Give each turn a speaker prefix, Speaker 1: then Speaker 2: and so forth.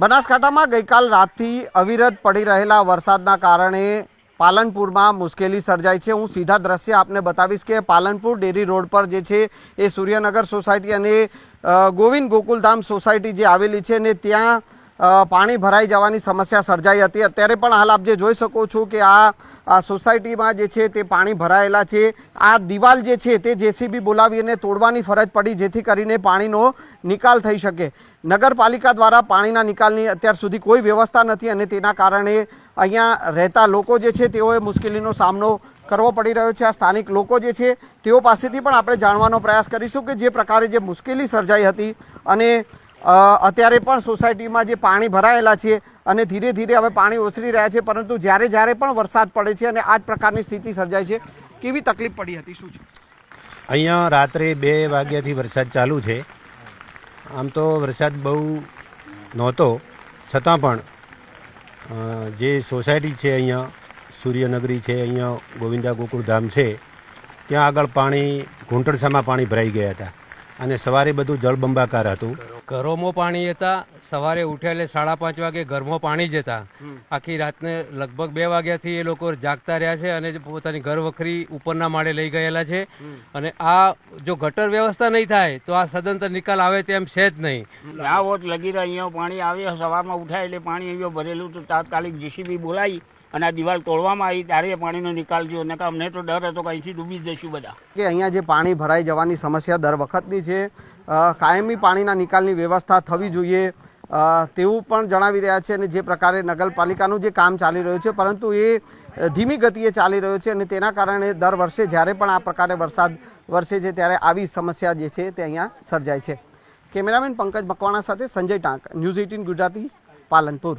Speaker 1: બનાસકાંઠામાં ગઈકાલ રાતથી અવિરત પડી રહેલા વરસાદના કારણે પાલનપુરમાં મુશ્કેલી સર્જાઈ છે। હું સીધા દ્રશ્ય આપને બતાવીશ કે પાલનપુર ડેરી રોડ પર જે છે એ સૂર્યનગર સોસાયટી અને ગોવિંદ ગોકુલધામ સોસાયટી જે આવેલી છે ને ત્યાં પાણી ભરાઈ જવાની સમસ્યા સર્જાઈ હતી। અત્યારે પણ હાલ આપ જે જોઈ શકો છો કે આ સોસાયટીમાં જે છે તે પાણી ભરાયેલા છે। આ દિવાલ જે છે તે જેસીબી બોલાવીને તોડવાની ફરજ પડી જેથી કરીને પાણીનો નિકાલ થઈ શકે। નગરપાલિકા દ્વારા પાણીના નિકાલની અત્યાર સુધી કોઈ વ્યવસ્થા નથી અને તેના કારણે અહીંયા રહેતા લોકો જે છે તેઓએ મુશ્કેલીનો સામનો કરવો પડી રહ્યો છે। આ સ્થાનિક લોકો જે છે તેઓ પાસેથી પણ આપણે જાણવાનો પ્રયાસ કરીશું કે જે પ્રકારે જે મુશ્કેલી સર્જાઈ હતી અને અત્યારે પણ સોસાયટીમાં જે પાણી ભરાયેલા છે અને ધીરે ધીરે હવે પાણી ઓસરી રહ્યા છે, પરંતુ જ્યારે પણ વરસાદ પડે છે અને આ જ પ્રકારની સ્થિતિ સર્જાય છે, કેવી તકલીફ પડી હતી, શું છે?
Speaker 2: અહીંયા રાત્રે 2 વાગ્યાથી વરસાદ ચાલુ છે। આમ તો વરસાદ બહુ નહોતો, છતાં પણ જે સોસાયટી છે અહીંયા સૂર્યનગરી છે, અહીંયા ગોવિંદા ગોકુળધામ છે, ત્યાં આગળ પાણી ઘૂંટણસામાં પાણી ભરાઈ ગયા હતા અને સવારે બધું જળબંબાકાર હતું।
Speaker 3: ઘરોમાં પાણી હતા, સવારે ઉઠ્યા એટલે 5:30 વાગે ઘરમાં પાણી જ હતા। આખી રાતને લગભગ 2 વાગ્યાથી એ લોકો જાગતા રહ્યા છે અને પોતાની ઘર વખરી ઉપરના માળે લઈ ગયેલા છે અને આ જો ગટર વ્યવસ્થા નહીં થાય તો આ સદંતર નિકાલ આવે તેમ છે જ નહીં।
Speaker 4: આ વોટ લગી રહ્યા અહીંયા પાણી આવે, સવારમાં ઉઠાય એટલે પાણી અહીંયા ભરેલું તો તાત્કાલિક જેસીબી બોલાવી અને આ દિવાલ તોડવામાં આવી ત્યારે પાણીનો નિકાલ થયો, ને અમને તો ડર હતો કે અહીંથી ડૂબી જ જઈશું બધા।
Speaker 1: કે અહીંયા જે પાણી ભરાઈ જવાની સમસ્યા દર વખતની છે, કાયમી પાણીના નિકાલની વ્યવસ્થા થવી જોઈએ તેવું પણ જણાવી રહ્યા છે અને જે પ્રકારે નગરપાલિકાનું જે કામ ચાલી રહ્યું છે પરંતુ એ ધીમી ગતિએ ચાલી રહ્યું છે અને તેના કારણે દર વર્ષે જ્યારે પણ આ પ્રકારે વરસાદ વરસે છે ત્યારે આવી સમસ્યા જે છે તે અહીંયા સર્જાય છે। કેમેરામેન પંકજ મકવાણા સાથે સંજય ટાંક, ન્યૂઝ 18 ગુજરાતી, પાલનપુર।